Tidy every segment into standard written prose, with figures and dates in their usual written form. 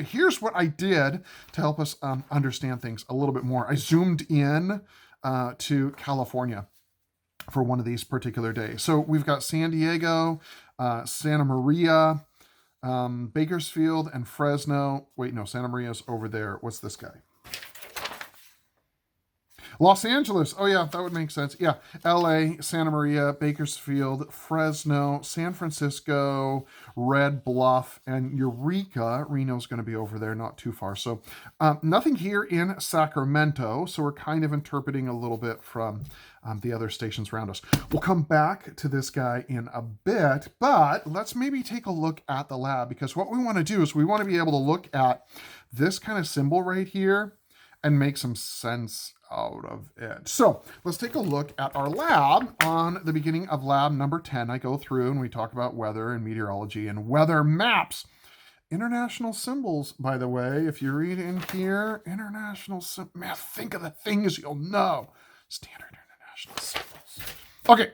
here's what I did to help us understand things a little bit more. I zoomed in to California for one of these particular days. So we've got San Diego, Santa Maria, Bakersfield, and Fresno. Wait, no, Santa Maria's over there. What's this guy? Los Angeles. Oh, yeah, that would make sense. Yeah, LA, Santa Maria, Bakersfield, Fresno, San Francisco, Red Bluff, and Eureka. Reno's going to be over there, not too far. So nothing here in Sacramento. So we're kind of interpreting a little bit from the other stations around us. We'll come back to this guy in a bit, but let's maybe take a look at the lab, because what we want to do is we want to be able to look at this kind of symbol right here and make some sense out of it. So let's take a look at our lab. On the beginning of lab number 10, I go through and we talk about weather and meteorology and weather maps. International symbols, by the way, if you read in here, international symbols, man, think of the things you'll know. Standard international symbols. Okay.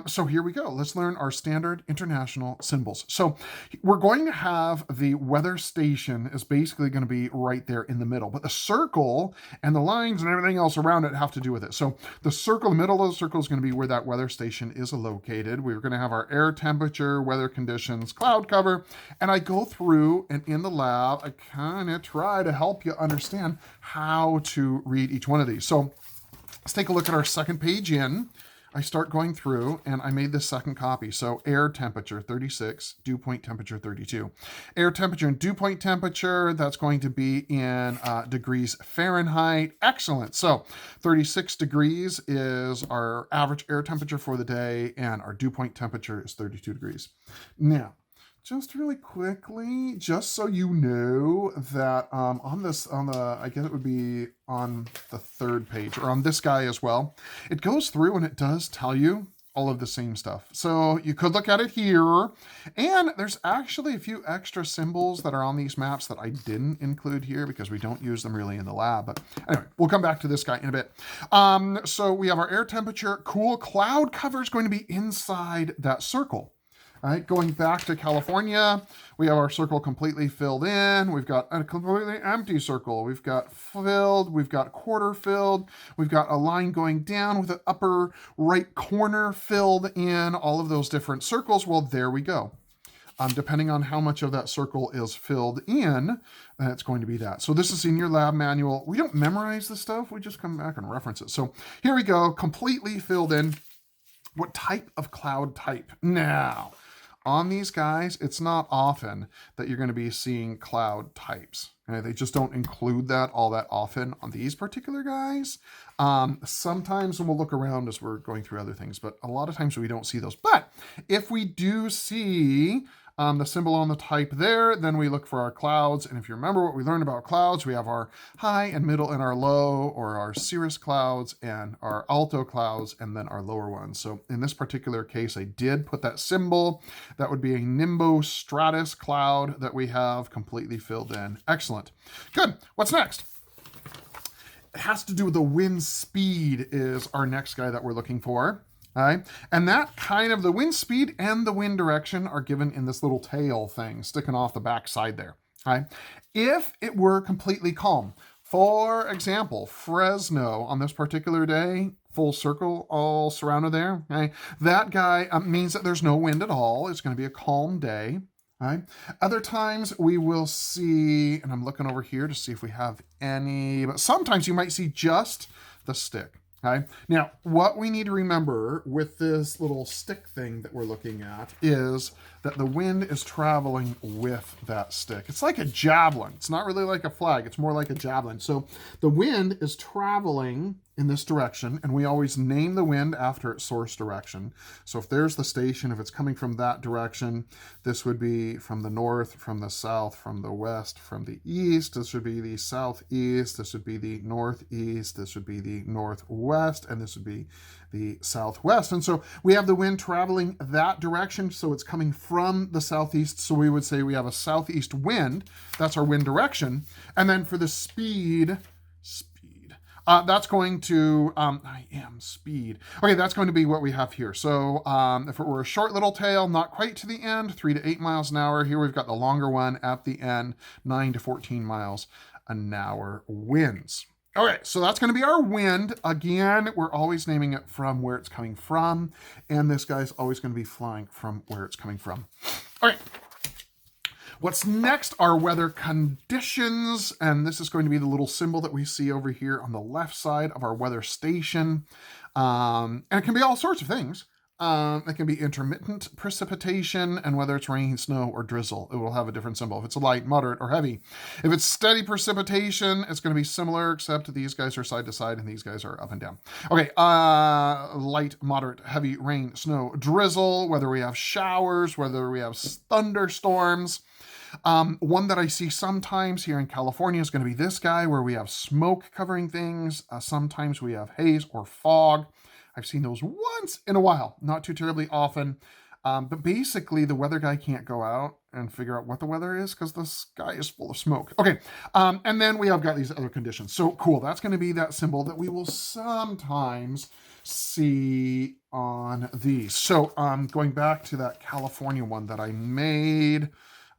So here we go. Let's learn our standard international symbols. So we're going to have the weather station is basically going to be right there in the middle, but the circle and the lines and everything else around it have to do with it. So the circle, the middle of the circle is going to be where that weather station is located. We're going to have our air temperature, weather conditions, cloud cover, and I go through and in the lab, I kind of try to help you understand how to read each one of these. So let's take a look at our second page in. I start going through and I made this second copy. So air temperature 36, dew point temperature 32. Air temperature and dew point temperature, that's going to be in degrees Fahrenheit. Excellent. So 36 degrees is our average air temperature for the day, and our dew point temperature is 32 degrees. Now, just really quickly, just so you know that I guess it would be on the third page, or on this guy as well, it goes through and it does tell you all of the same stuff. So you could look at it here, and there's actually a few extra symbols that are on these maps that I didn't include here because we don't use them really in the lab. But anyway, we'll come back to this guy in a bit. So we have our air temperature. Cool cloud cover is going to be inside that circle. All right, going back to California, we have our circle completely filled in. We've got a completely empty circle. We've got filled. We've got quarter filled. We've got a line going down with the upper right corner filled in, all of those different circles. Well, there we go. Depending on how much of that circle is filled in, it's going to be that. So this is in your lab manual. We don't memorize this stuff. We just come back and reference it. So here we go, completely filled in. What type of cloud type? Now, on these guys, it's not often that you're going to be seeing cloud types. Okay? They just don't include that all that often on these particular guys. Sometimes we'll look around as we're going through other things, but a lot of times we don't see those. But if we do see the symbol on the type there, then we look for our clouds. And if you remember what we learned about clouds, we have our high and middle and our low, or our cirrus clouds and our alto clouds, and then our lower ones. So in this particular case, I did put that symbol. That would be a nimbostratus cloud that we have completely filled in. Excellent. Good. What's next? It has to do with the wind speed is our next guy that we're looking for. Right? And that kind of the wind speed and the wind direction are given in this little tail thing sticking off the back side there. Right? If it were completely calm, for example, Fresno on this particular day, full circle all surrounded there, okay? That guy means that there's no wind at all. It's going to be a calm day. Right? Other times we will see, and I'm looking over here to see if we have any, but sometimes you might see just the stick. Okay. Now, what we need to remember with this little stick thing that we're looking at is that the wind is traveling with that stick. It's like a javelin. It's not really like a flag. It's more like a javelin. So the wind is traveling in this direction, and we always name the wind after its source direction. So if there's the station, if it's coming from that direction, this would be from the north, from the south, from the west, from the east. This would be the southeast. This would be the northeast. This would be the northwest, and this would be the southwest. And so we have the wind traveling that direction, so it's coming from the southeast. So we would say we have a southeast wind. That's our wind direction. And then for the speed, That's going to, I am speed. Okay, that's going to be what we have here. So if it were a short little tail, not quite to the end, 3 to 8 miles an hour. Here we've got the longer one at the end, 9 to 14 miles an hour winds. Okay, so that's going to be our wind. Again, we're always naming it from where it's coming from, and this guy's always going to be flying from where it's coming from. All right. What's next are weather conditions, and this is going to be the little symbol that we see over here on the left side of our weather station. And it can be all sorts of things. It can be intermittent precipitation, and whether it's rain, snow, or drizzle, it will have a different symbol. If it's light, moderate, or heavy. If it's steady precipitation, it's going to be similar, except these guys are side to side and these guys are up and down. Okay, light, moderate, heavy, rain, snow, drizzle, whether we have showers, whether we have thunderstorms. One that I see sometimes here in California is going to be this guy, where we have smoke covering things. Sometimes we have haze or fog. I've seen those once in a while, not too terribly often. But basically, the weather guy can't go out and figure out what the weather is because the sky is full of smoke. Okay, and then we have got these other conditions. So cool, that's going to be that symbol that we will sometimes see on these. So going back to that California one that I made,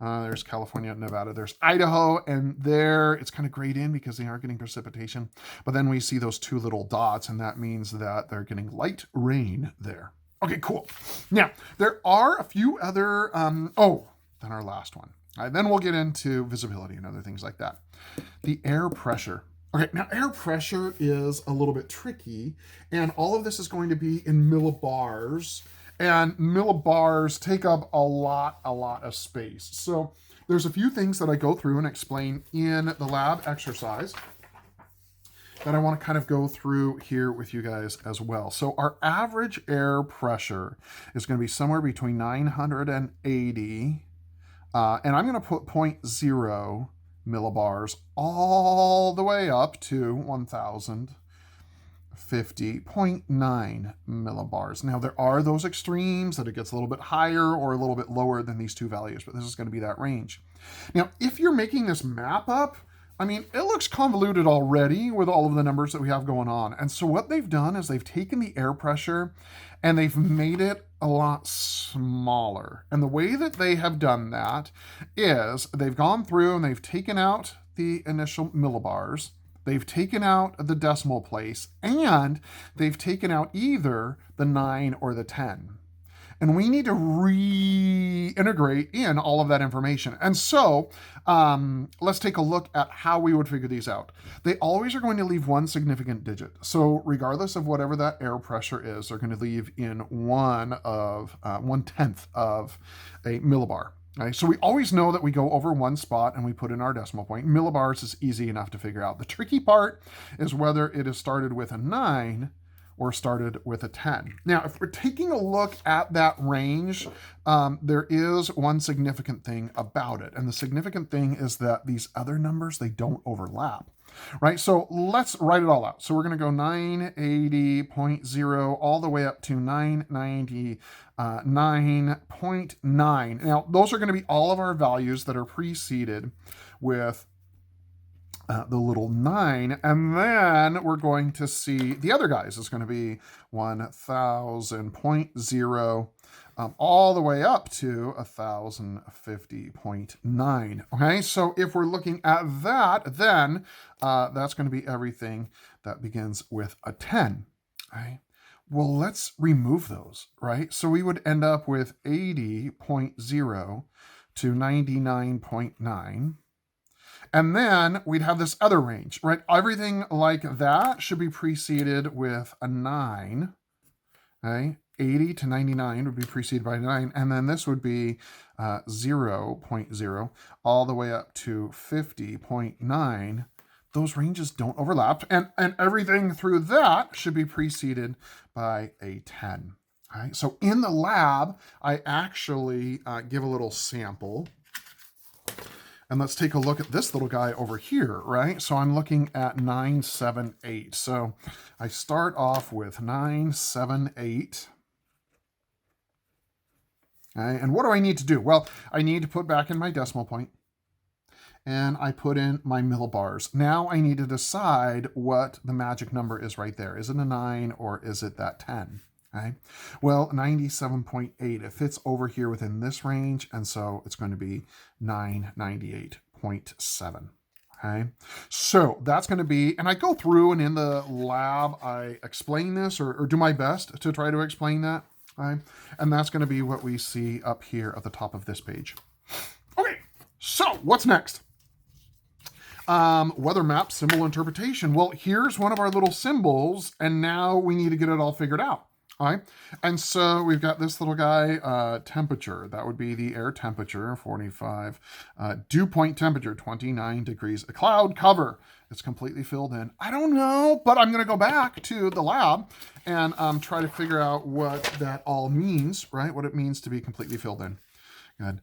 there's California, Nevada, there's Idaho, and there it's kind of grayed in because they aren't getting precipitation. But then we see those two little dots, and that means that they're getting light rain there. Okay, cool. Now, there are a few other, then our last one. Then we'll get into visibility and other things like that. The air pressure. Okay, now air pressure is a little bit tricky, and all of this is going to be in millibars. And millibars take up a lot of space. So there's a few things that I go through and explain in the lab exercise that I want to kind of go through here with you guys as well. So our average air pressure is going to be somewhere between 980, and I'm going to put 0.0 millibars all the way up to 1,050.9 millibars. Now, there are those extremes that it gets a little bit higher or a little bit lower than these two values, but this is going to be that range. Now, if you're making this map up, I mean, it looks convoluted already with all of the numbers that we have going on. And so what they've done is they've taken the air pressure and they've made it a lot smaller. And the way that they have done that is they've gone through and they've taken out the initial millibars, they've taken out the decimal place, and they've taken out either the 9 or the 10. And we need to reintegrate in all of that information. And so let's take a look at how we would figure these out. They always are going to leave one significant digit. So regardless of whatever that air pressure is, they're going to leave in 1/10 of a millibar. Right? So we always know that we go over one spot and we put in our decimal point. Millibars is easy enough to figure out. The tricky part is whether it is started with a 9 or started with a 10. Now, if we're taking a look at that range, there is one significant thing about it. And the significant thing is that these other numbers, they don't overlap, right? So let's write it all out. So we're going to go 980.0 all the way up to 999.9. Now, those are going to be all of our values that are preceded with the little 9, and then we're going to see the other guys is going to be 1,000.0 all the way up to 1,050.9. Okay, so if we're looking at that, then that's going to be everything that begins with a 10. Right? Well, let's remove those, right? So we would end up with 80.0 to 99.9. And then we'd have this other range, right? Everything like that should be preceded with a 9, okay? 80 to 99 would be preceded by 9, and then this would be 0.0 all the way up to 50.9. Those ranges don't overlap, and everything through that should be preceded by a 10. All right? So in the lab, I actually give a little sample. And let's take a look at this little guy over here, right? So I'm looking at 978. So I start off with 978. Okay, and what do I need to do? Well, I need to put back in my decimal point. and I put in my millibars. Now I need to decide what the magic number is right there. Is it a 9 or is it that 10? Okay. Well, 97.8, it fits over here within this range, and so it's going to be 998.7. Okay, so that's going to be, and I go through and in the lab, I explain this or do my best to try to explain that. Okay, and that's going to be what we see up here at the top of this page. Okay, so what's next? Weather map symbol interpretation. Well, here's one of our little symbols, and now we need to get it all figured out. All right, and so we've got this little guy, temperature. That would be the air temperature, 45. Dew point temperature, 29 degrees. A cloud cover, it's completely filled in. I don't know, but I'm going to go back to the lab and try to figure out what that all means, right? What it means to be completely filled in. Good.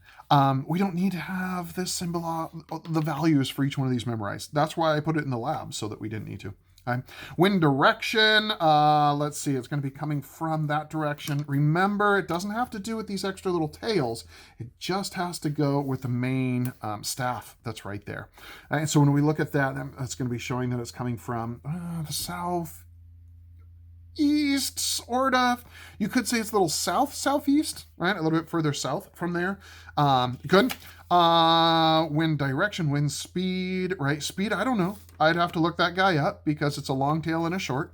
We don't need to have this symbol, the values for each one of these memorized. That's why I put it in the lab, so that we didn't need to. Okay. Wind direction, let's see, it's going to be coming from that direction. Remember, it doesn't have to do with these extra little tails. It just has to go with the main staff that's right there. And so when we look at that, that's going to be showing that it's coming from the south. East, sort of. You could say it's a little southeast, right? A little bit further south from there. Good. Wind direction, wind speed, right? Speed, I don't know. I'd have to look that guy up because it's a long tail and a short.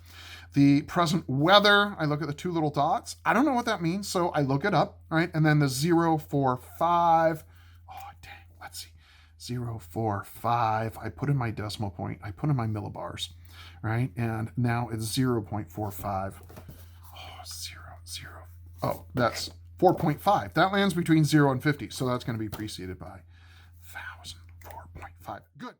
The present weather, I look at the two little dots. I don't know what that means, so I look it up, right? And then the 045. Oh, dang. Let's see. 045. I put in my decimal point. I put in my millibars. Right, and now it's 0.45. Oh, that's 4.5. That lands between 0 and 50, so that's going to be preceded by 1,000, 4.5. Good.